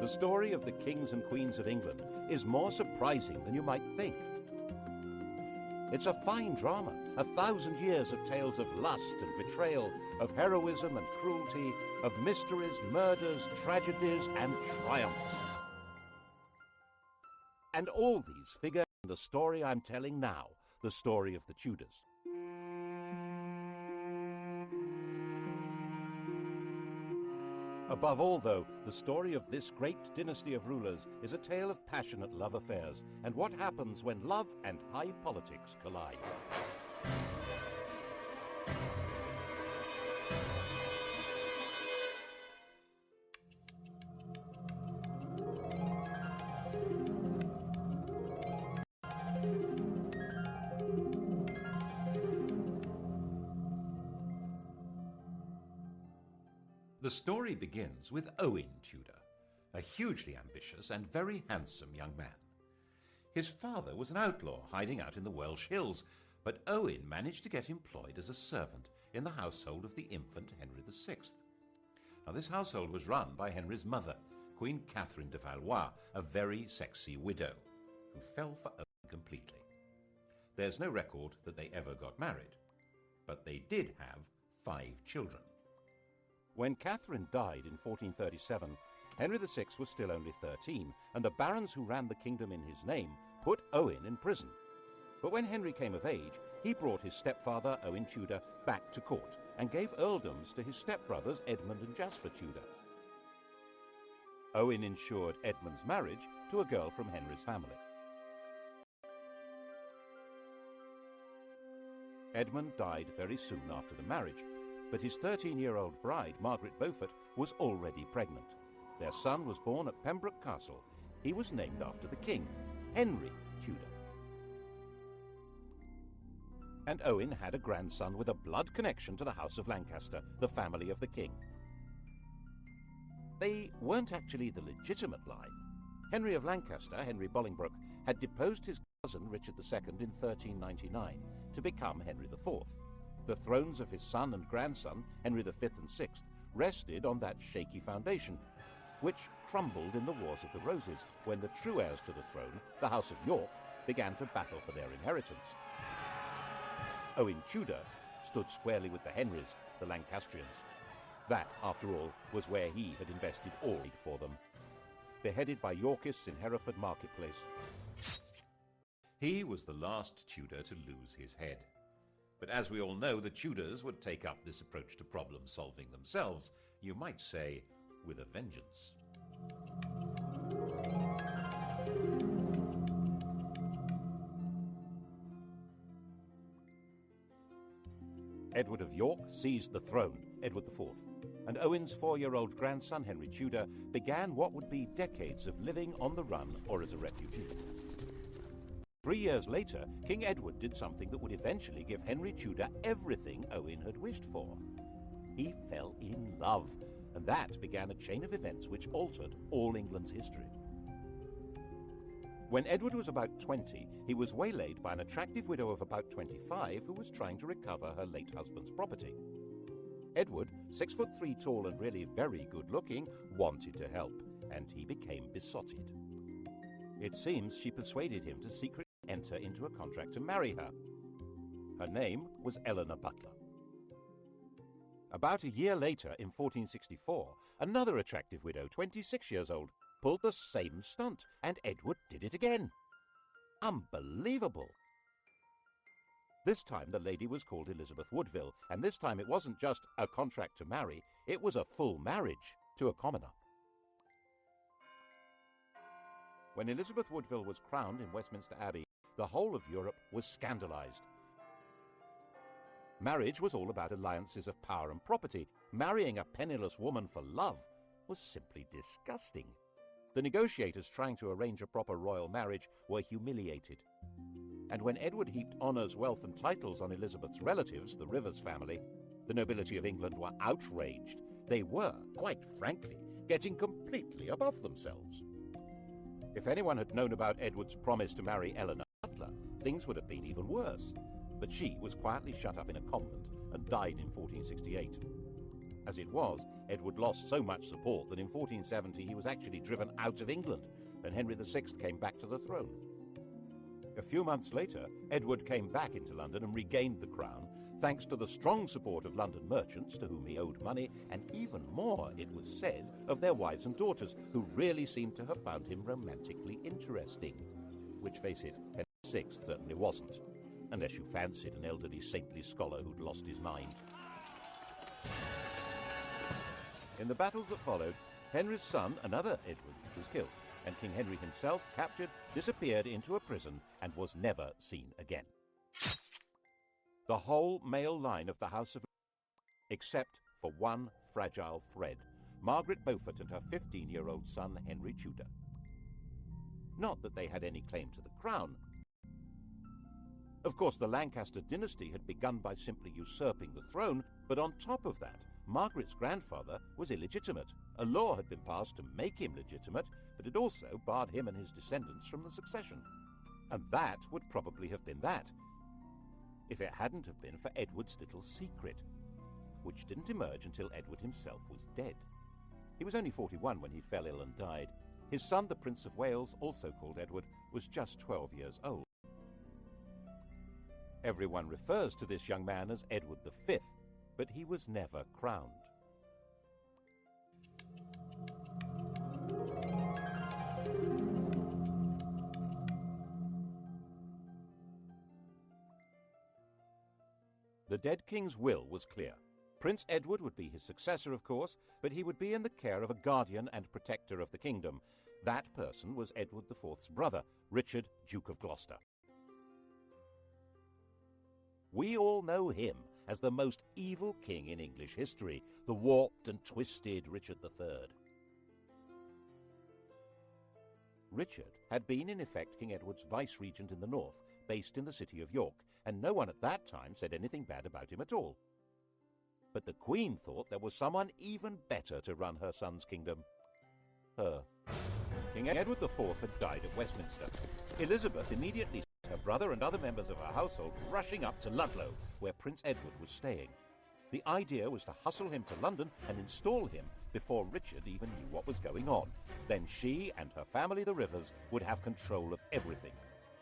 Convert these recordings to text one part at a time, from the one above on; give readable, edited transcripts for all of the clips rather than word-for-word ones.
The story of the kings and queens of England is more surprising than you might think. It's a fine drama, 1,000 years of tales of lust and betrayal, of heroism and cruelty, of mysteries, murders, tragedies, and triumphs. And all these figure in the story I'm telling now, the story of the Tudors. Above all, though, the story of this great dynasty of rulers is a tale of passionate love affairs and what happens when love and high politics collide. The story begins with Owen Tudor, a hugely ambitious and very handsome young man. His father was an outlaw hiding out in the Welsh hills, but Owen managed to get employed as a servant in the household of the infant Henry VI. Now, this household was run by Henry's mother, Queen Catherine de Valois, a very sexy widow, who fell for Owen completely. There's no record that they ever got married, but they did have 5 children. When Catherine died in 1437, Henry VI was still only 13, and the barons who ran the kingdom in his name put Owen in prison. But when Henry came of age, he brought his stepfather, Owen Tudor, back to court and gave earldoms to his stepbrothers Edmund and Jasper Tudor. Owen ensured Edmund's marriage to a girl from Henry's family. Edmund died very soon after the marriage, but his 13-year-old bride, Margaret Beaufort, was already pregnant. Their son was born at Pembroke Castle. He was named after the king, Henry Tudor. And Owen had a grandson with a blood connection to the House of Lancaster, the family of the king. They weren't actually the legitimate line. Henry of Lancaster, Henry Bolingbroke, had deposed his cousin Richard II in 1399 to become Henry IV. The thrones of his son and grandson, Henry V and VI, rested on that shaky foundation, which crumbled in the Wars of the Roses when the true heirs to the throne, the House of York, began to battle for their inheritance. Owen Tudor stood squarely with the Henrys, the Lancastrians. That, after all, was where he had invested all for them. Beheaded by Yorkists in Hereford Marketplace, he was the last Tudor to lose his head. But as we all know, the Tudors would take up this approach to problem solving themselves, you might say, with a vengeance. Edward of York seized the throne, Edward IV, and Owen's 4-year-old grandson, Henry Tudor, began what would be decades of living on the run or as a refugee. 3 years later, King Edward did something that would eventually give Henry Tudor everything Owen had wished for. He fell in love, and that began a chain of events which altered all England's history. When Edward was about 20, he was waylaid by an attractive widow of about 25 who was trying to recover her late husband's property. Edward, 6'3" tall and really very good-looking, wanted to help, and he became besotted. It seems she persuaded him to secretly enter into a contract to marry her. Her name was Eleanor Butler. About a year later, in 1464, another attractive widow, 26 years old, pulled the same stunt, and Edward did it again. Unbelievable! This time the lady was called Elizabeth Woodville, and this time it wasn't just a contract to marry, it was a full marriage to a commoner. When Elizabeth Woodville was crowned in Westminster Abbey, the whole of Europe was scandalized. Marriage was all about alliances of power and property. Marrying a penniless woman for love was simply disgusting. The negotiators trying to arrange a proper royal marriage were humiliated. And when Edward heaped honours, wealth and titles on Elizabeth's relatives, the Rivers family, the nobility of England were outraged. They were, quite frankly, getting completely above themselves. If anyone had known about Edward's promise to marry Eleanor Butler, things would have been even worse. But she was quietly shut up in a convent and died in 1468. As it was, Edward lost so much support that in 1470 he was actually driven out of England, and Henry VI came back to the throne. A few months later, Edward came back into London and regained the crown, thanks to the strong support of London merchants to whom he owed money, and even more, it was said, of their wives and daughters, who really seemed to have found him romantically interesting. Which, face it, Henry VI certainly wasn't, unless you fancied an elderly saintly scholar who'd lost his mind. In the battles that followed, Henry's son, another Edward, was killed, and King Henry himself, captured, disappeared into a prison and was never seen again. The whole male line of the House of, except for one fragile thread, Margaret Beaufort and her 15-year-old son Henry Tudor. Not that they had any claim to the crown. Of course, the Lancaster dynasty had begun by simply usurping the throne, but on top of that, Margaret's grandfather was illegitimate. A law had been passed to make him legitimate, but it also barred him and his descendants from the succession. And that would probably have been that, if it hadn't have been for Edward's little secret, which didn't emerge until Edward himself was dead. He was only 41 when he fell ill and died. His son, the Prince of Wales, also called Edward, was just 12 years old. Everyone refers to this young man as Edward V, but he was never crowned. The dead king's will was clear. Prince Edward would be his successor, of course, but he would be in the care of a guardian and protector of the kingdom. That person was Edward IV's brother, Richard, Duke of Gloucester. We all know him as the most evil king in English history, the warped and twisted Richard III. Richard had been, in effect, King Edward's vice-regent in the north, based in the city of York, and no one at that time said anything bad about him at all. But the Queen thought there was someone even better to run her son's kingdom. Her. King Edward IV had died at Westminster. Elizabeth immediately sent her brother and other members of her household rushing up to Ludlow, where Prince Edward was staying. The idea was to hustle him to London and install him before Richard even knew what was going on. Then she and her family, the Rivers, would have control of everything.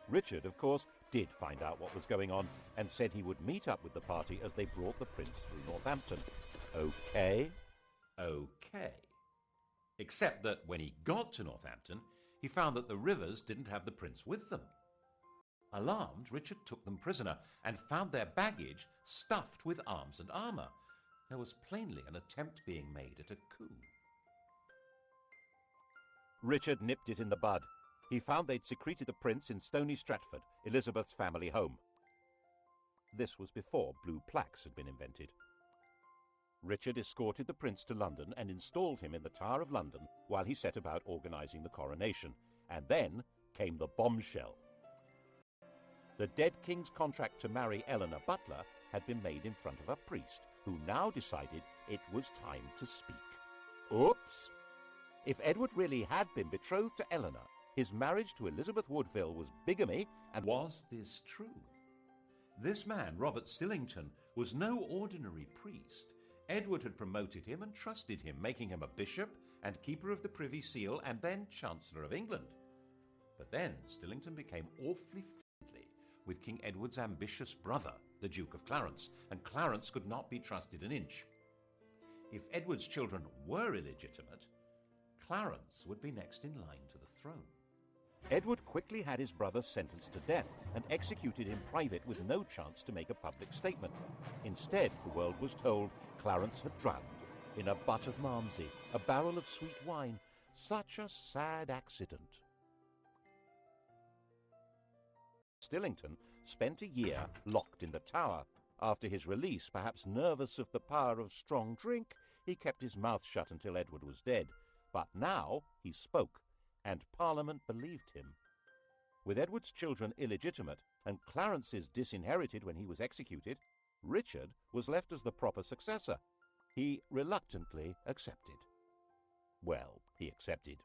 Richard, of course, did find out what was going on and said he would meet up with the party as they brought the prince through Northampton. Okay? Okay. Except that when he got to Northampton, he found that the Rivers didn't have the prince with them. Alarmed, Richard took them prisoner and found their baggage stuffed with arms and armour. There was plainly an attempt being made at a coup. Richard nipped it in the bud. He found they'd secreted the prince in Stony Stratford, Elizabeth's family home. This was before blue plaques had been invented. Richard escorted the prince to London and installed him in the Tower of London while he set about organising the coronation. And then came the bombshell. The dead king's contract to marry Eleanor Butler had been made in front of a priest, who now decided it was time to speak. Oops! If Edward really had been betrothed to Eleanor, his marriage to Elizabeth Woodville was bigamy, and was this true? This man, Robert Stillington, was no ordinary priest. Edward had promoted him and trusted him, making him a bishop and keeper of the Privy Seal and then Chancellor of England. But then Stillington became awfully friendly with King Edward's ambitious brother, the Duke of Clarence, and Clarence could not be trusted an inch. If Edward's children were illegitimate, Clarence would be next in line to the throne. Edward quickly had his brother sentenced to death and executed in private with no chance to make a public statement. Instead, the world was told Clarence had drowned in a butt of Malmsey, a barrel of sweet wine. Such a sad accident. Stillington spent a year locked in the Tower. After his release, perhaps nervous of the power of strong drink, he kept his mouth shut until Edward was dead. But now he spoke, and Parliament believed him. With Edward's children illegitimate and Clarence's disinherited when he was executed, Richard was left as the proper successor. He reluctantly accepted. Well, he accepted.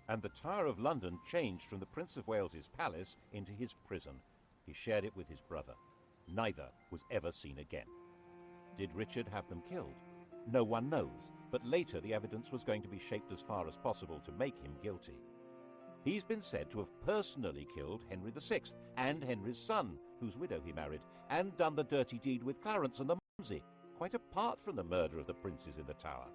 And the Tower of London changed from the Prince of Wales's palace into his prison. He shared it with his brother. Neither was ever seen again. Did Richard have them killed? No one knows, but later the evidence was going to be shaped as far as possible to make him guilty. He's been said to have personally killed Henry VI and Henry's son, whose widow he married, and done the dirty deed with Clarence and the Mumsy, quite apart from the murder of the princes in the Tower.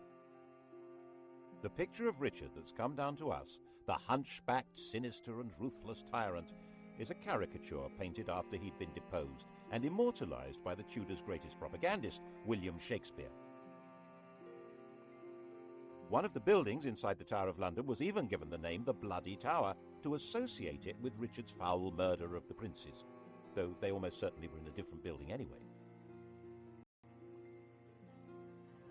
The picture of Richard that's come down to us, the hunchbacked, sinister and ruthless tyrant, is a caricature painted after he'd been deposed and immortalised by the Tudors' greatest propagandist, William Shakespeare. One of the buildings inside the Tower of London was even given the name the Bloody Tower to associate it with Richard's foul murder of the princes, though they almost certainly were in a different building anyway.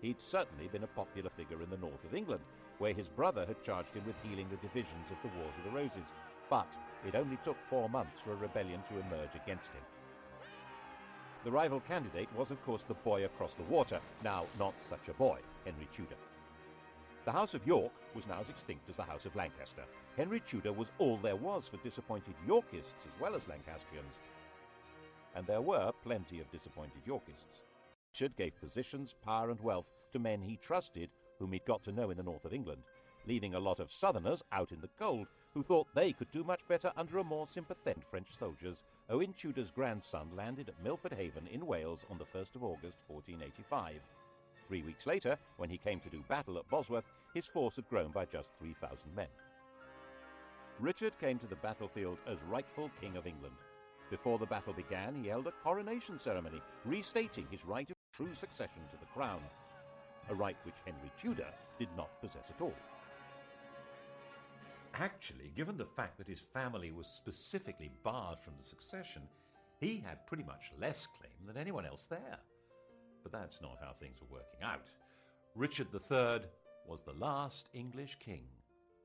He'd certainly been a popular figure in the north of England, where his brother had charged him with healing the divisions of the Wars of the Roses, but it only took 4 months for a rebellion to emerge against him. The rival candidate was, of course, the boy across the water, now not such a boy, Henry Tudor. The House of York was now as extinct as the House of Lancaster. Henry Tudor was all there was for disappointed Yorkists as well as Lancastrians. And there were plenty of disappointed Yorkists. Richard gave positions, power and wealth to men he trusted, whom he'd got to know in the north of England, leaving a lot of southerners out in the cold who thought they could do much better under a more sympathetic French soldiers. Owen Tudor's grandson landed at Milford Haven in Wales on the 1st of August 1485. 3 weeks later, when he came to do battle at Bosworth, his force had grown by just 3,000 men. Richard came to the battlefield as rightful King of England. Before the battle began, he held a coronation ceremony, restating his right of true succession to the crown, a right which Henry Tudor did not possess at all. Actually, given the fact that his family was specifically barred from the succession, he had pretty much less claim than anyone else there. But that's not how things were working out. Richard III was the last English king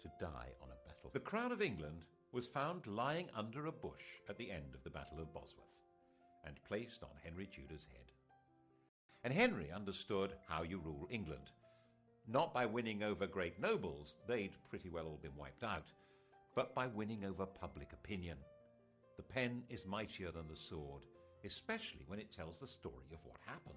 to die on a battlefield. The crown of England was found lying under a bush at the end of the Battle of Bosworth and placed on Henry Tudor's head. And Henry understood how you rule England. Not by winning over great nobles, they'd pretty well all been wiped out, but by winning over public opinion. The pen is mightier than the sword, especially when it tells the story of what happened.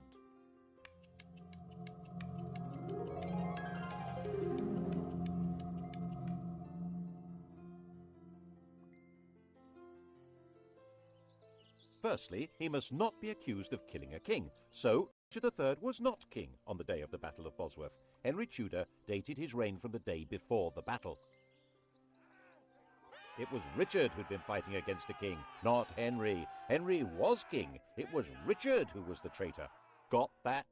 Firstly, he must not be accused of killing a king, so Richard III was not king on the day of the Battle of Bosworth. Henry Tudor dated his reign from the day before the battle. It was Richard who'd been fighting against a king, not Henry. Henry was king. It was Richard who was the traitor. Got that?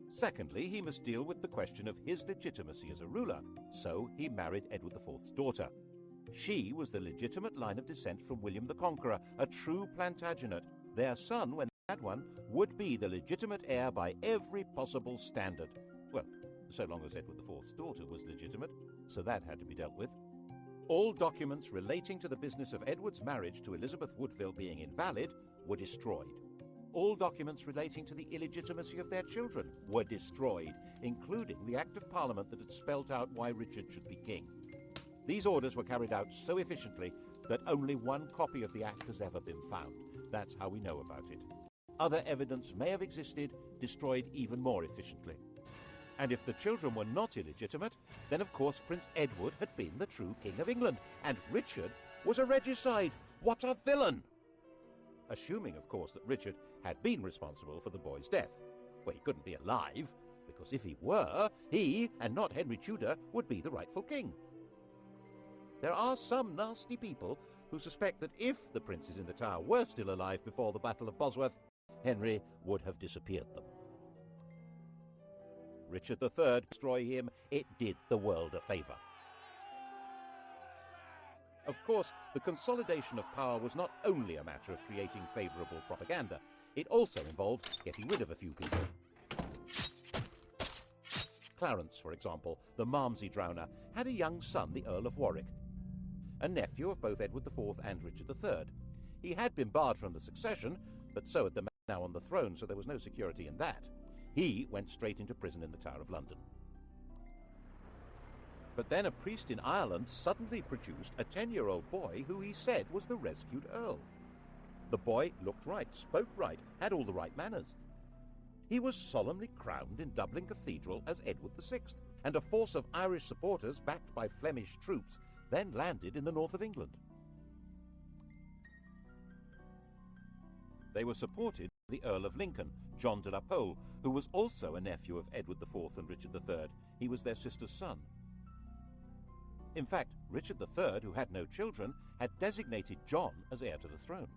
Secondly, he must deal with the question of his legitimacy as a ruler, so he married Edward IV's daughter. She was the legitimate line of descent from William the Conqueror, a true Plantagenet. Their son, when they had one, would be the legitimate heir by every possible standard. Well, so long as Edward IV's daughter was legitimate, so that had to be dealt with. All documents relating to the business of Edward's marriage to Elizabeth Woodville being invalid were destroyed. All documents relating to the illegitimacy of their children were destroyed, including the Act of Parliament that had spelt out why Richard should be king. These orders were carried out so efficiently that only one copy of the Act has ever been found. That's how we know about it. Other evidence may have existed, destroyed even more efficiently. And if the children were not illegitimate, then of course Prince Edward had been the true King of England, and Richard was a regicide. What a villain! Assuming, of course, that Richard had been responsible for the boy's death. Well, he couldn't be alive, because if he were, he, and not Henry Tudor, would be the rightful king. There are some nasty people who suspect that if the princes in the Tower were still alive before the Battle of Bosworth, Henry would have disappeared them. Richard III destroy him, it did the world a favour. Of course, the consolidation of power was not only a matter of creating favourable propaganda, it also involved getting rid of a few people. Clarence, for example, the Malmsey drowner, had a young son, the Earl of Warwick, a nephew of both Edward IV and Richard III. He had been barred from the succession, but so had the man now on the throne, so there was no security in that. He went straight into prison in the Tower of London. But then a priest in Ireland suddenly produced a 10-year-old boy who he said was the rescued Earl. The boy looked right, spoke right, had all the right manners. He was solemnly crowned in Dublin Cathedral as Edward VI, and a force of Irish supporters backed by Flemish troops then landed in the north of England. They were supported by the Earl of Lincoln, John de la Pole, who was also a nephew of Edward IV and Richard III. He was their sister's son. In fact, Richard III, who had no children, had designated John as heir to the throne.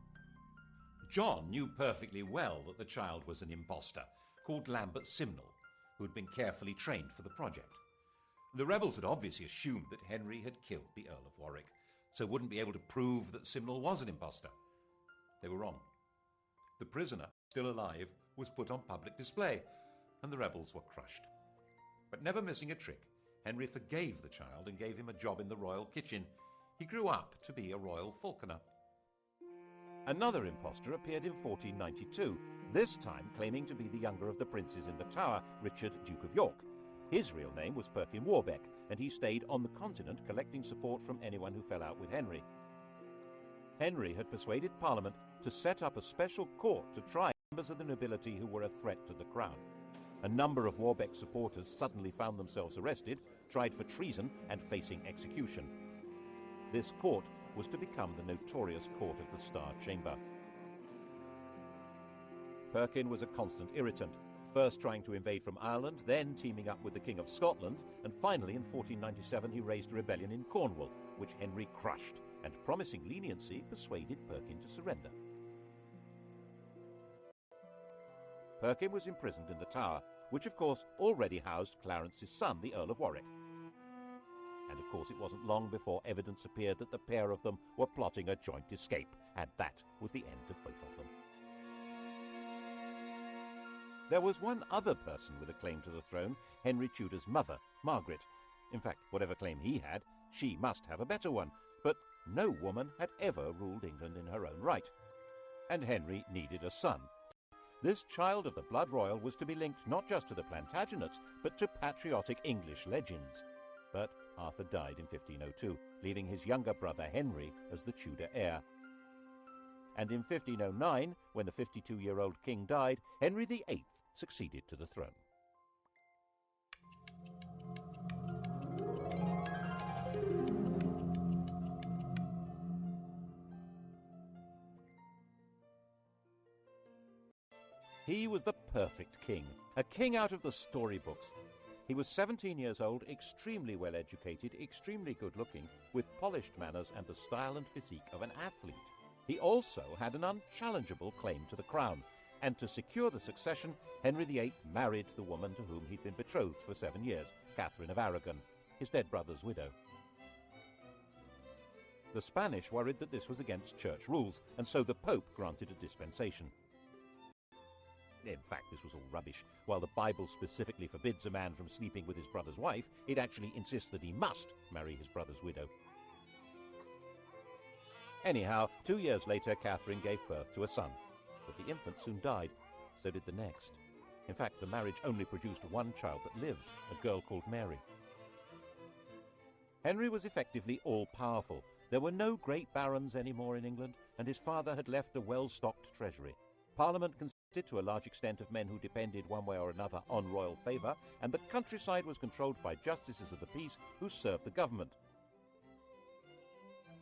John knew perfectly well that the child was an impostor, called Lambert Simnel, who had been carefully trained for the project. The rebels had obviously assumed that Henry had killed the Earl of Warwick, so wouldn't be able to prove that Simnel was an impostor. They were wrong. The prisoner, still alive, was put on public display, and the rebels were crushed. But never missing a trick, Henry forgave the child and gave him a job in the royal kitchen. He grew up to be a royal falconer. Another impostor appeared in 1492, this time claiming to be the younger of the princes in the Tower, Richard, Duke of York. His real name was Perkin Warbeck, and he stayed on the continent collecting support from anyone who fell out with Henry. Henry had persuaded Parliament to set up a special court to try members of the nobility who were a threat to the crown. A number of Warbeck's supporters suddenly found themselves arrested, tried for treason, and facing execution. This court was to become the notorious Court of the Star Chamber. Perkin was a constant irritant, first trying to invade from Ireland, then teaming up with the King of Scotland, and finally in 1497 he raised a rebellion in Cornwall, which Henry crushed, and promising leniency persuaded Perkin to surrender. Perkin was imprisoned in the Tower, which of course already housed Clarence's son, the Earl of Warwick. And of course it wasn't long before evidence appeared that the pair of them were plotting a joint escape, and that was the end of both of them. There was one other person with a claim to the throne, Henry Tudor's mother, Margaret. In fact, whatever claim he had, she must have a better one, but no woman had ever ruled England in her own right. And Henry needed a son. This child of the blood royal was to be linked not just to the Plantagenets, but to patriotic English legends. But Arthur died in 1502, leaving his younger brother Henry as the Tudor heir. And in 1509, when the 52-year-old king died, Henry VIII succeeded to the throne. He was the perfect king, a king out of the storybooks. He was 17 years old, extremely well educated, extremely good looking, with polished manners and the style and physique of an athlete. He also had an unchallengeable claim to the crown, and to secure the succession, Henry VIII married the woman to whom he'd been betrothed for 7 years, Catherine of Aragon, his dead brother's widow. The Spanish worried that this was against church rules, and so the Pope granted a dispensation. In fact, this was all rubbish. While the Bible specifically forbids a man from sleeping with his brother's wife, it actually insists that he must marry his brother's widow. Anyhow, 2 years later, Catherine gave birth to a son, but the infant soon died. So did the next. In fact, the marriage only produced one child that lived, a girl called Mary. Henry was effectively all-powerful. There were no great barons anymore in England, and his father had left a well-stocked treasury. Parliament consisted to a large extent of men who depended one way or another on royal favour, and the countryside was controlled by justices of the peace who served the government.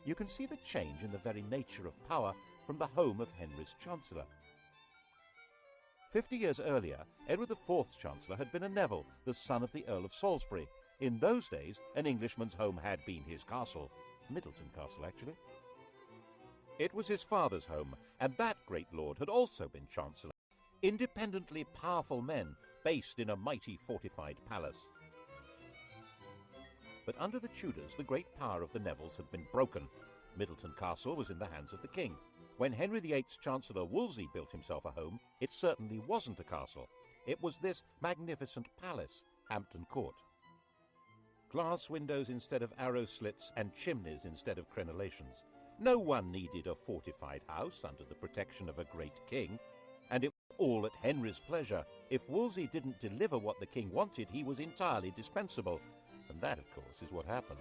You can see the change in the very nature of power from the home of Henry's Chancellor. 50 years earlier, Edward IV's Chancellor had been a Neville, the son of the Earl of Salisbury. In those days, an Englishman's home had been his castle. Middleton Castle, actually. It was his father's home, and that great lord had also been Chancellor. Independently powerful men, based in a mighty fortified palace. But under the Tudors, the great power of the Nevilles had been broken. Middleton Castle was in the hands of the king. When Henry VIII's Chancellor Wolsey built himself a home, it certainly wasn't a castle. It was this magnificent palace, Hampton Court. Glass windows instead of arrow slits and chimneys instead of crenellations. No one needed a fortified house under the protection of a great king, and it was all at Henry's pleasure. If Wolsey didn't deliver what the king wanted, he was entirely dispensable. And that, of course, is what happened.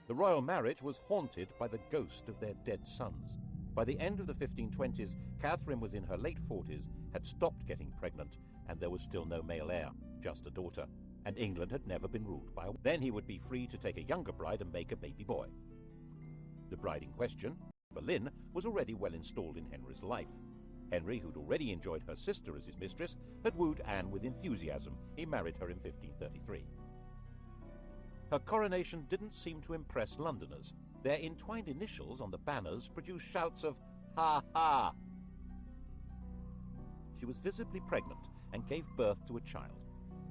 The royal marriage was haunted by the ghost of their dead sons. By the end of the 1520s, Catherine was in her late 40s, had stopped getting pregnant, and there was still no male heir, just a daughter. And England had never been ruled by a... Then he would be free to take a younger bride and make a baby boy. The bride in question, Boleyn, was already well installed in Henry's life. Henry, who'd already enjoyed her sister as his mistress, had wooed Anne with enthusiasm. He married her in 1533. Her coronation didn't seem to impress Londoners. Their entwined initials on the banners produced shouts of, "Ha ha!" She was visibly pregnant and gave birth to a child.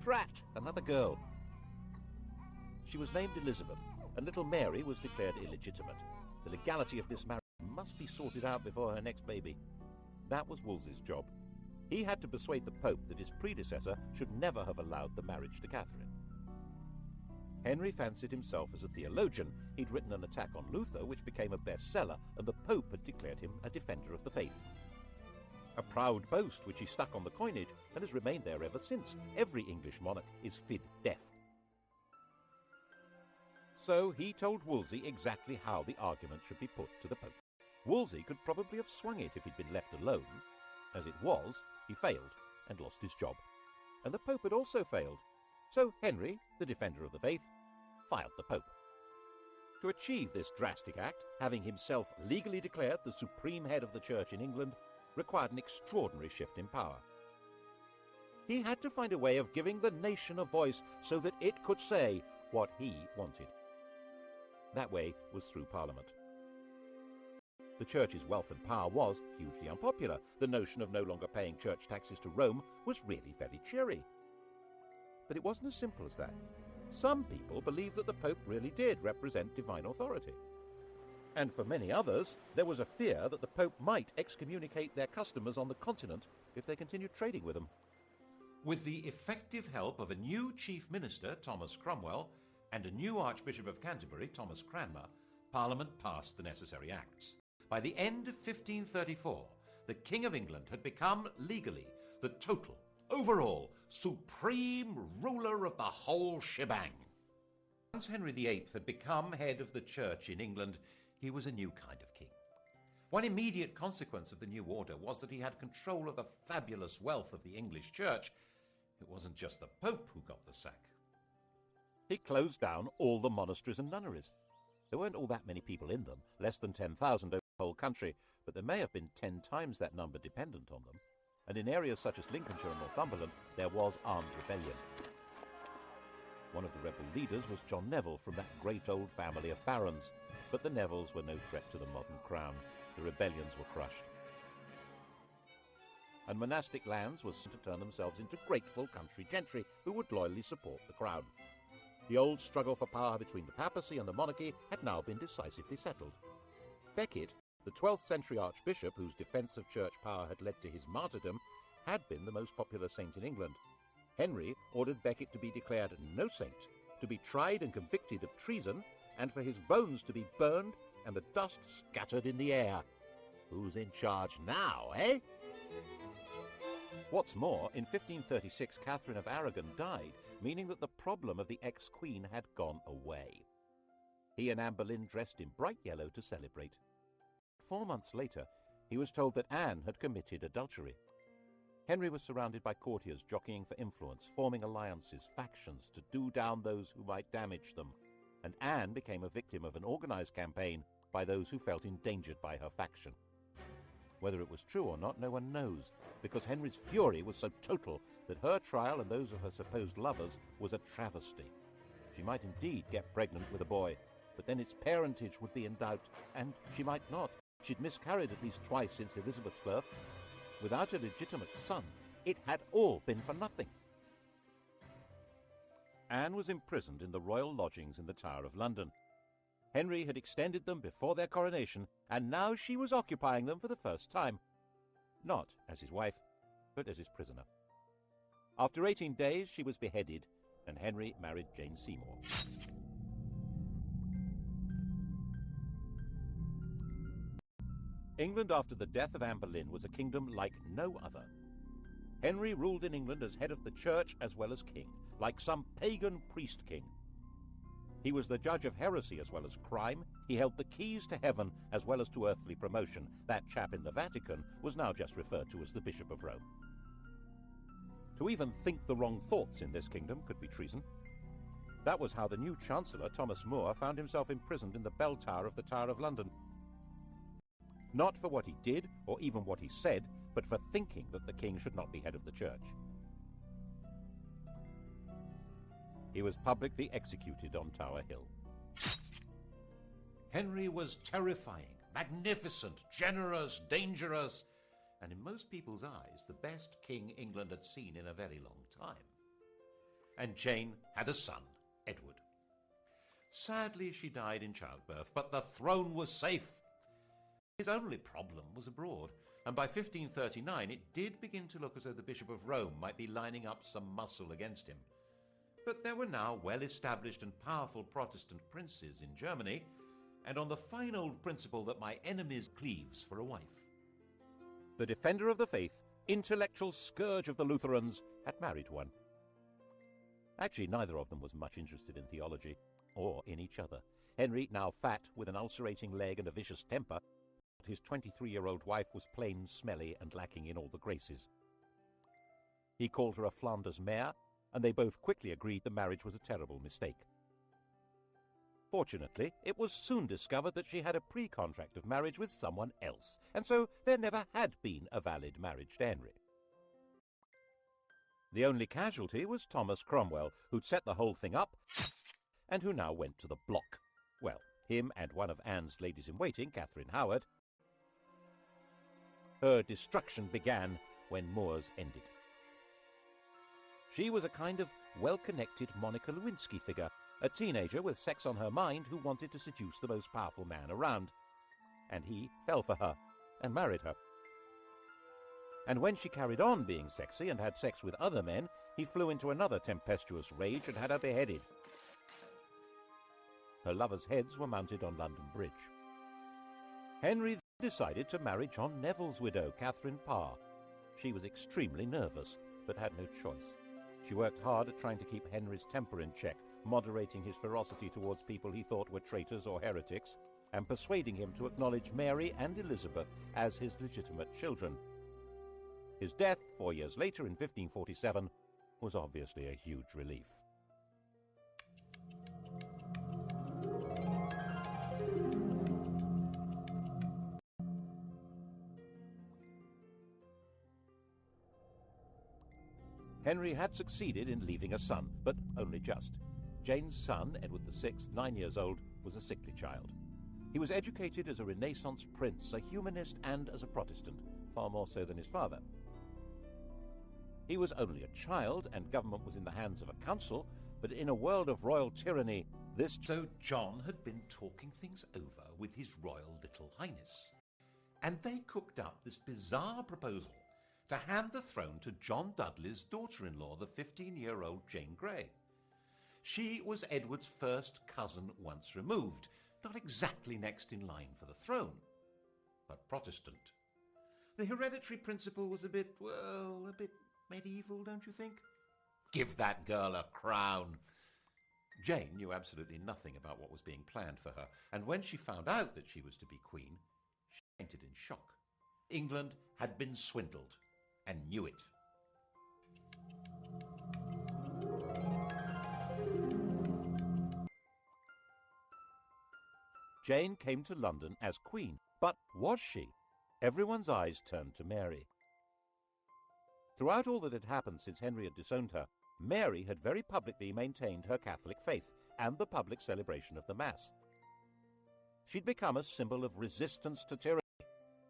Drat! Another girl. She was named Elizabeth, and little Mary was declared illegitimate. The legality of this marriage must be sorted out before her next baby. That was Wolsey's job. He had to persuade the Pope that his predecessor should never have allowed the marriage to Catherine. Henry fancied himself as a theologian. He'd written an attack on Luther, which became a bestseller, and the Pope had declared him a defender of the faith. A proud boast which he stuck on the coinage and has remained there ever since. Every English monarch is fid deaf. So he told Wolsey exactly how the argument should be put to the Pope. Wolsey could probably have swung it if he'd been left alone. As it was, he failed and lost his job. And the Pope had also failed. So Henry, the defender of the faith, fired the Pope. To achieve this drastic act, having himself legally declared the supreme head of the Church in England, required an extraordinary shift in power. He had to find a way of giving the nation a voice so that it could say what he wanted. That way was through Parliament. The Church's wealth and power was hugely unpopular. The notion of no longer paying church taxes to Rome was really very cheery. But it wasn't as simple as that. Some people believed that the Pope really did represent divine authority. And for many others, there was a fear that the Pope might excommunicate their customers on the continent if they continued trading with them. With the effective help of a new chief minister, Thomas Cromwell, and a new Archbishop of Canterbury, Thomas Cranmer, Parliament passed the necessary acts. By the end of 1534, the King of England had become legally the total, overall, supreme ruler of the whole shebang. Once Henry VIII had become head of the Church in England, he was a new kind of king. One immediate consequence of the new order was that he had control of the fabulous wealth of the English Church. It wasn't just the Pope who got the sack. He closed down all the monasteries and nunneries. There weren't all that many people in them, less than 10,000 over the whole country, but there may have been 10 times that number dependent on them. And in areas such as Lincolnshire and Northumberland, there was armed rebellion. One of the rebel leaders was John Neville from that great old family of barons, but the Nevilles were no threat to the modern crown. The rebellions were crushed. And monastic lands were to turn themselves into grateful country gentry who would loyally support the crown. The old struggle for power between the papacy and the monarchy had now been decisively settled. Becket, the 12th century archbishop whose defence of church power had led to his martyrdom, had been the most popular saint in England. Henry ordered Becket to be declared no saint, to be tried and convicted of treason, and for his bones to be burned and the dust scattered in the air. Who's in charge now, eh? What's more, in 1536 Catherine of Aragon died, meaning that the problem of the ex-queen had gone away. He and Anne Boleyn dressed in bright yellow to celebrate. 4 months later, he was told that Anne had committed adultery. Henry was surrounded by courtiers jockeying for influence, forming alliances, factions, to do down those who might damage them. And Anne became a victim of an organised campaign by those who felt endangered by her faction. Whether it was true or not, no one knows, because Henry's fury was so total that her trial and those of her supposed lovers was a travesty. She might indeed get pregnant with a boy, but then its parentage would be in doubt, and she might not. She'd miscarried at least twice since Elizabeth's birth. Without a legitimate son, it had all been for nothing. Anne was imprisoned in the royal lodgings in the Tower of London. Henry had extended them before their coronation, and now she was occupying them for the first time. Not as his wife, but as his prisoner. After 18 days, she was beheaded, and Henry married Jane Seymour. England after the death of Anne Boleyn was a kingdom like no other. Henry ruled in England as head of the church as well as king, like some pagan priest-king. He was the judge of heresy as well as crime. He held the keys to heaven as well as to earthly promotion. That chap in the Vatican was now just referred to as the Bishop of Rome. To even think the wrong thoughts in this kingdom could be treason. That was how the new Chancellor, Thomas More, found himself imprisoned in the bell tower of the Tower of London. Not for what he did or even what he said, but for thinking that the king should not be head of the church. He was publicly executed on Tower Hill. Henry was terrifying, magnificent, generous, dangerous, and in most people's eyes, the best king England had seen in a very long time. And Jane had a son, Edward. Sadly, she died in childbirth, but the throne was safe. His only problem was abroad, and by 1539 it did begin to look as though the Bishop of Rome might be lining up some muscle against him. But there were now well-established and powerful Protestant princes in Germany, and on the fine old principle that my enemy's cleaves for a wife. The defender of the faith, intellectual scourge of the Lutherans, had married one. Actually, neither of them was much interested in theology, or in each other. Henry, now fat, with an ulcerating leg and a vicious temper, his 23-year-old wife was plain, smelly, and lacking in all the graces. He called her a Flanders mare, and they both quickly agreed the marriage was a terrible mistake. Fortunately, it was soon discovered that she had a pre-contract of marriage with someone else, and so there never had been a valid marriage to Henry. The only casualty was Thomas Cromwell, who'd set the whole thing up, and who now went to the block. Well, him and one of Anne's ladies-in-waiting, Catherine Howard. Her destruction began when More's ended. She was a kind of well-connected Monica Lewinsky figure, a teenager with sex on her mind who wanted to seduce the most powerful man around. And he fell for her and married her. And when she carried on being sexy and had sex with other men, he flew into another tempestuous rage and had her beheaded. Her lovers' heads were mounted on London Bridge. Henry decided to marry John Neville's widow, Catherine Parr. She was extremely nervous, but had no choice. She worked hard at trying to keep Henry's temper in check, moderating his ferocity towards people he thought were traitors or heretics, and persuading him to acknowledge Mary and Elizabeth as his legitimate children. His death, 4 years later in 1547, was obviously a huge relief. Henry had succeeded in leaving a son, but only just. Jane's son, Edward VI, 9 years old, was a sickly child. He was educated as a Renaissance prince, a humanist, and as a Protestant, far more so than his father. He was only a child, and government was in the hands of a council, but in a world of royal tyranny, So John had been talking things over with His Royal Little Highness, and they cooked up this bizarre proposal to hand the throne to John Dudley's daughter-in-law, the 15-year-old Jane Grey. She was Edward's first cousin once removed, not exactly next in line for the throne, but Protestant. The hereditary principle was a bit medieval, don't you think? Give that girl a crown. Jane knew absolutely nothing about what was being planned for her, and when she found out that she was to be queen, she fainted in shock. England had been swindled, and knew it. Jane came to London as queen. But was she? Everyone's eyes turned to Mary. Throughout all that had happened since Henry had disowned her, Mary had very publicly maintained her Catholic faith and the public celebration of the Mass. She'd become a symbol of resistance to tyranny,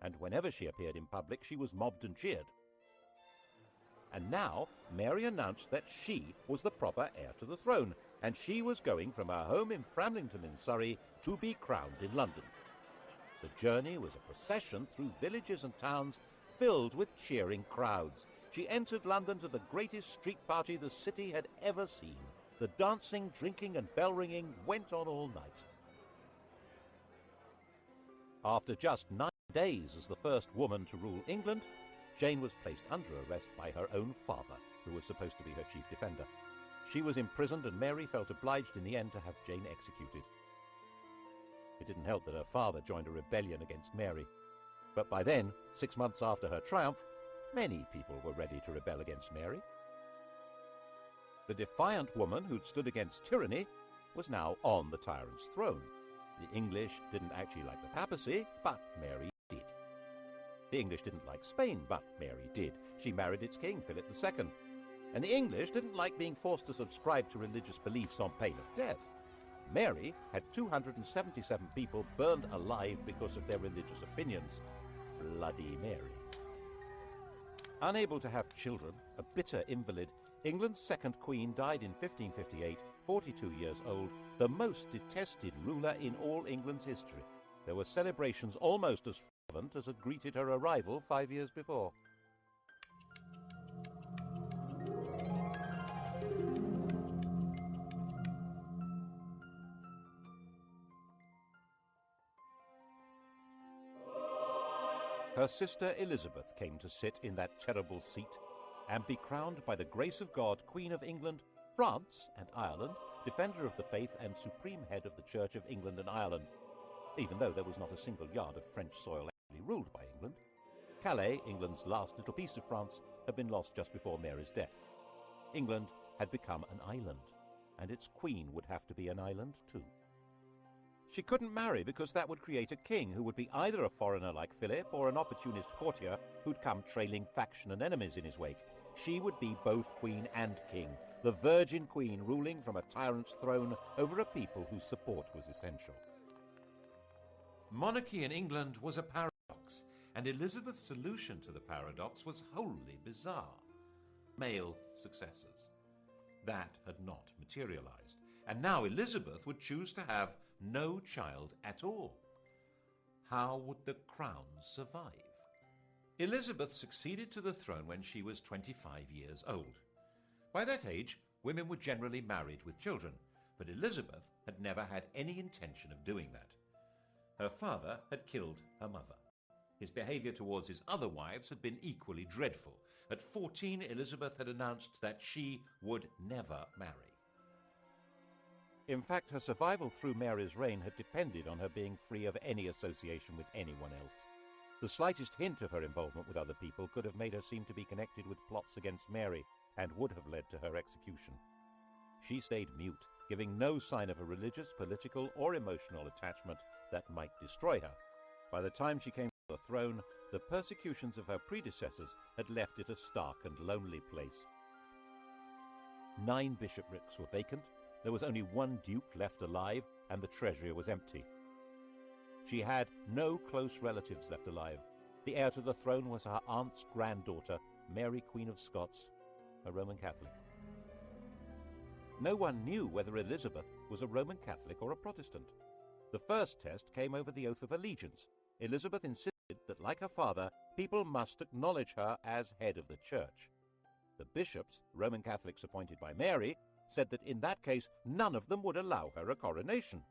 and whenever she appeared in public, she was mobbed and cheered. And now Mary announced that she was the proper heir to the throne, and she was going from her home in Framlington in Surrey to be crowned in London. The journey was a procession through villages and towns filled with cheering crowds. She entered London to the greatest street party the city had ever seen. The dancing, drinking and bell-ringing went on all night. After just 9 days as the first woman to rule England, Jane was placed under arrest by her own father, who was supposed to be her chief defender. She was imprisoned, and Mary felt obliged in the end to have Jane executed. It didn't help that her father joined a rebellion against Mary. But by then, 6 months after her triumph, many people were ready to rebel against Mary. The defiant woman who'd stood against tyranny was now on the tyrant's throne. The English didn't actually like the papacy, but Mary did. The English didn't like Spain, but Mary did. She married its king, Philip II. And the English didn't like being forced to subscribe to religious beliefs on pain of death. Mary had 277 people burned alive because of their religious opinions. Bloody Mary. Unable to have children, a bitter invalid, England's second queen died in 1558, 42 years old, the most detested ruler in all England's history. There were celebrations almost as fervent as had greeted her arrival 5 years before. Her sister Elizabeth came to sit in that terrible seat and be crowned by the grace of God Queen of England, France and Ireland, defender of the faith and supreme head of the Church of England and Ireland, even though there was not a single yard of French soil actually ruled by England. Calais, England's last little piece of France, had been lost just before Mary's death. England had become an island, and its queen would have to be an island too. She couldn't marry because that would create a king who would be either a foreigner like Philip or an opportunist courtier who'd come trailing faction and enemies in his wake. She would be both queen and king, the virgin queen ruling from a tyrant's throne over a people whose support was essential. Monarchy in England was a paradox, and Elizabeth's solution to the paradox was wholly bizarre. Male successors. That had not materialized, and now Elizabeth would choose to have no child at all. How would the crown survive? Elizabeth succeeded to the throne when she was 25 years old. By that age, women were generally married with children, but Elizabeth had never had any intention of doing that. Her father had killed her mother. His behavior towards his other wives had been equally dreadful. At 14, Elizabeth had announced that she would never marry. In fact, her survival through Mary's reign had depended on her being free of any association with anyone else. The slightest hint of her involvement with other people could have made her seem to be connected with plots against Mary and would have led to her execution. She stayed mute, giving no sign of a religious, political, or emotional attachment that might destroy her. By the time she came to the throne, the persecutions of her predecessors had left it a stark and lonely place. 9 bishoprics were vacant. There was only 1 duke left alive, and the treasury was empty. She had no close relatives left alive. The heir to the throne was her aunt's granddaughter, Mary, Queen of Scots, a Roman Catholic. No one knew whether Elizabeth was a Roman Catholic or a Protestant. The first test came over the oath of allegiance. Elizabeth insisted that, like her father, people must acknowledge her as head of the church. The bishops, Roman Catholics appointed by Mary, said that in that case none of them would allow her a coronation.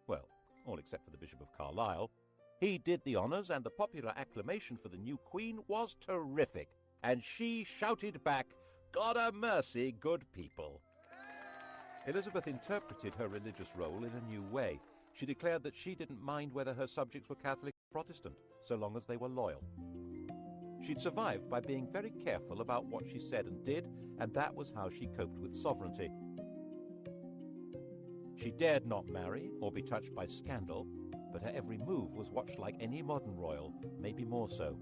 Well, all except for the Bishop of Carlisle. He did the honours, and the popular acclamation for the new queen was terrific, and she shouted back, "God a mercy, good people." Elizabeth interpreted her religious role in a new way. She declared that she didn't mind whether her subjects were Catholic or Protestant, so long as they were loyal. She'd survived by being very careful about what she said and did, and that was how she coped with sovereignty. She dared not marry or be touched by scandal, but her every move was watched like any modern royal, maybe more so.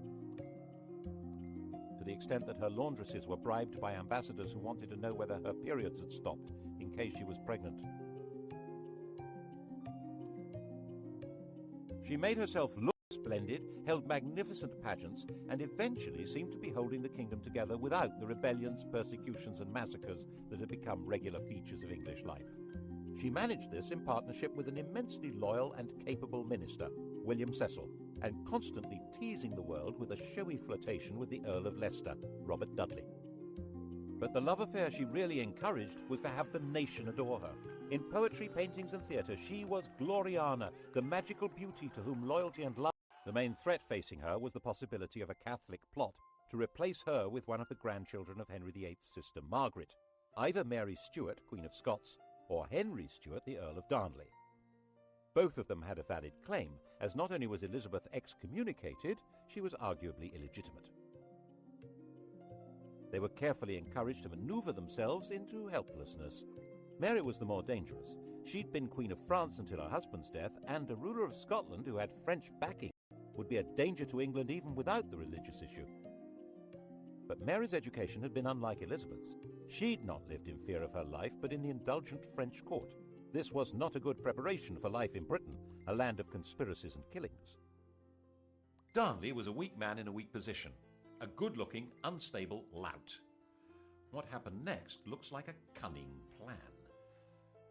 To the extent that her laundresses were bribed by ambassadors who wanted to know whether her periods had stopped in case she was pregnant. She made herself look splendid, held magnificent pageants, and eventually seemed to be holding the kingdom together without the rebellions, persecutions, and massacres that had become regular features of English life. She managed this in partnership with an immensely loyal and capable minister, William Cecil, and constantly teasing the world with a showy flirtation with the Earl of Leicester, Robert Dudley. But the love affair she really encouraged was to have the nation adore her. In poetry, paintings, and theatre, she was Gloriana, the magical beauty to whom loyalty and love The main threat facing her was the possibility of a Catholic plot to replace her with one of the grandchildren of Henry VIII's sister Margaret, either Mary Stuart, Queen of Scots, or Henry Stuart, the Earl of Darnley. Both of them had a valid claim, as not only was Elizabeth excommunicated, she was arguably illegitimate. They were carefully encouraged to maneuver themselves into helplessness. Mary was the more dangerous. She'd been Queen of France until her husband's death, and a ruler of Scotland who had French backing would be a danger to England even without the religious issue. But Mary's education had been unlike Elizabeth's. She'd not lived in fear of her life, but in the indulgent French court. This was not a good preparation for life in Britain, a land of conspiracies and killings. Darnley was a weak man in a weak position, a good-looking, unstable lout. What happened next looks like a cunning plan.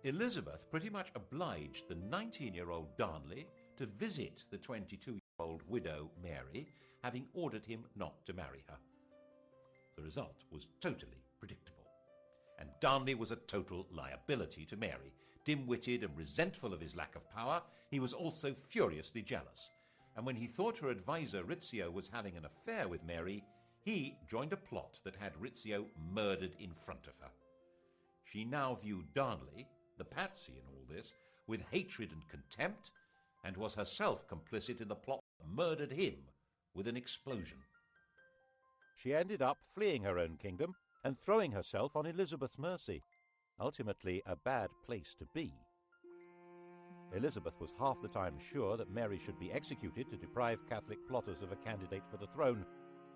Elizabeth pretty much obliged the 19-year-old Darnley to visit the 22-year-old widow Mary, having ordered him not to marry her. The result was totally predictable. And Darnley was a total liability to Mary. Dim-witted and resentful of his lack of power, he was also furiously jealous. And when he thought her advisor Rizzio was having an affair with Mary, he joined a plot that had Rizzio murdered in front of her. She now viewed Darnley, the patsy in all this, with hatred and contempt, and was herself complicit in the plot that murdered him with an explosion. She ended up fleeing her own kingdom and throwing herself on Elizabeth's mercy. Ultimately, a bad place to be. Elizabeth was half the time sure that Mary should be executed to deprive Catholic plotters of a candidate for the throne,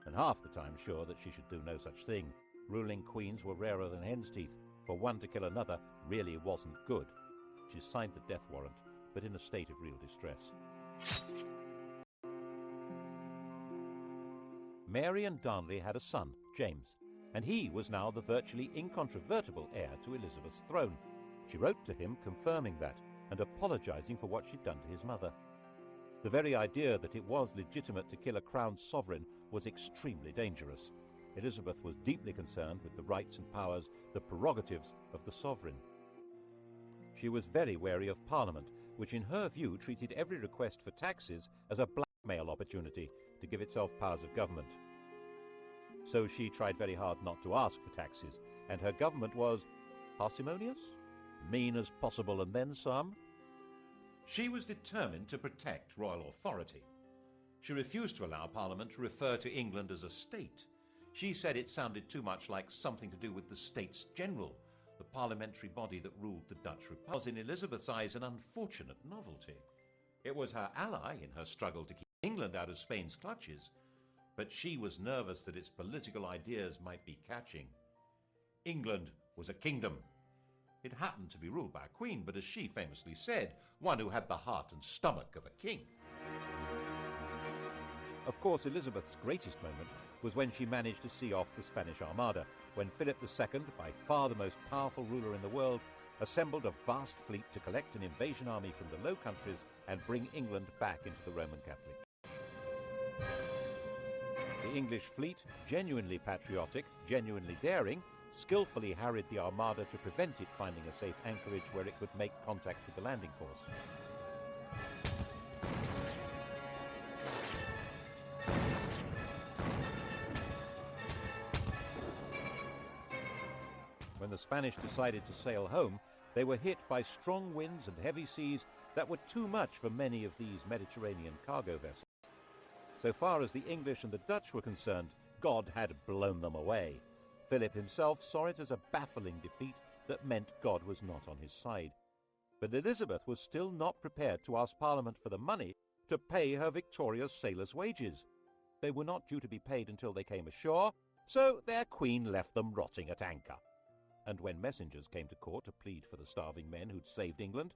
and half the time sure that she should do no such thing. Ruling queens were rarer than hen's teeth. For one to kill another really wasn't good. She signed the death warrant, but in a state of real distress. Mary and Darnley had a son, James, and he was now the virtually incontrovertible heir to Elizabeth's throne. She wrote to him confirming that and apologizing for what she'd done to his mother. The very idea that it was legitimate to kill a crowned sovereign was extremely dangerous. Elizabeth was deeply concerned with the rights and powers, the prerogatives of the sovereign. She was very wary of Parliament, which in her view treated every request for taxes as a blackmail opportunity to give itself powers of government. So she tried very hard not to ask for taxes, and her government was parsimonious, mean as possible, and then some. She was determined to protect royal authority. She refused to allow Parliament to refer to England as a state. She said it sounded too much like something to do with the States General, the parliamentary body that ruled the Dutch Republic. Was in Elizabeth's eyes an unfortunate novelty. It was her ally in her struggle to keep England out of Spain's clutches, but she was nervous that its political ideas might be catching. England was a kingdom. It happened to be ruled by a queen, but as she famously said, one who had the heart and stomach of a king. Of course, Elizabeth's greatest moment was when she managed to see off the Spanish Armada, when Philip II, by far the most powerful ruler in the world, assembled a vast fleet to collect an invasion army from the Low Countries and bring England back into the Roman Catholic Church. The English fleet, genuinely patriotic, genuinely daring, skillfully harried the Armada to prevent it finding a safe anchorage where it could make contact with the landing force. When the Spanish decided to sail home, they were hit by strong winds and heavy seas that were too much for many of these Mediterranean cargo vessels. So far as the English and the Dutch were concerned, God had blown them away. Philip himself saw it as a baffling defeat that meant God was not on his side. But Elizabeth was still not prepared to ask Parliament for the money to pay her victorious sailors' wages. They were not due to be paid until they came ashore, so their queen left them rotting at anchor. And when messengers came to court to plead for the starving men who'd saved England,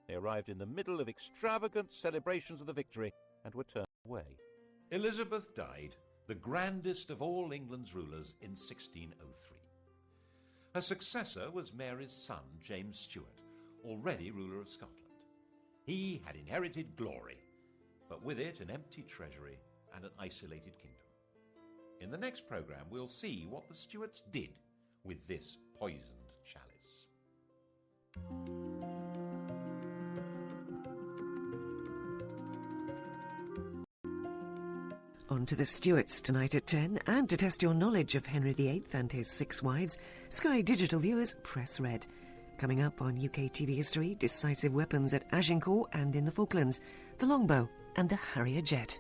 they arrived in the middle of extravagant celebrations of the victory and were turned away. Elizabeth died, the grandest of all England's rulers, in 1603. Her successor was Mary's son, James Stuart, already ruler of Scotland. He had inherited glory, but with it an empty treasury and an isolated kingdom. In the next programme, we'll see what the Stuarts did with this poisoned chalice. On to the Stuarts tonight at 10, and to test your knowledge of Henry VIII and his 6 wives, Sky Digital viewers press red. Coming up on UK TV history, decisive weapons at Agincourt and in the Falklands, the longbow and the Harrier jet.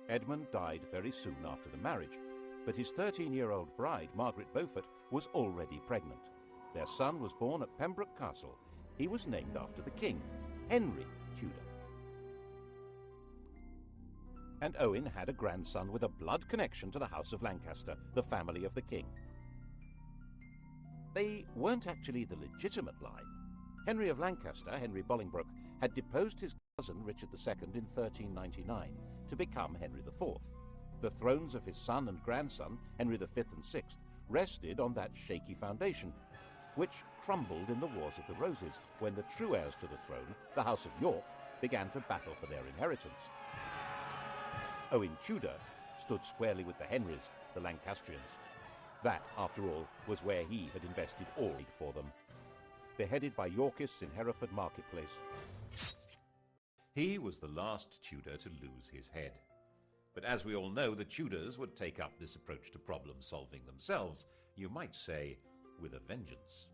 Edmund died very soon after the marriage, but his 13-year-old bride, Margaret Beaufort, was already pregnant. Their son was born at Pembroke Castle. He was named after the king, Henry Tudor. And Owen had a grandson with a blood connection to the House of Lancaster, the family of the king. They weren't actually the legitimate line. Henry of Lancaster, Henry Bolingbroke, had deposed his cousin Richard II in 1399 to become Henry IV. The thrones of his son and grandson, Henry V and VI, rested on that shaky foundation, which crumbled in the Wars of the Roses when the true heirs to the throne, the House of York, began to battle for their inheritance. Owen Tudor stood squarely with the Henrys, the Lancastrians. That, after all, was where he had invested all for them. Beheaded by Yorkists in Hereford Marketplace. He was the last Tudor to lose his head. But as we all know, the Tudors would take up this approach to problem solving themselves, you might say, with a vengeance.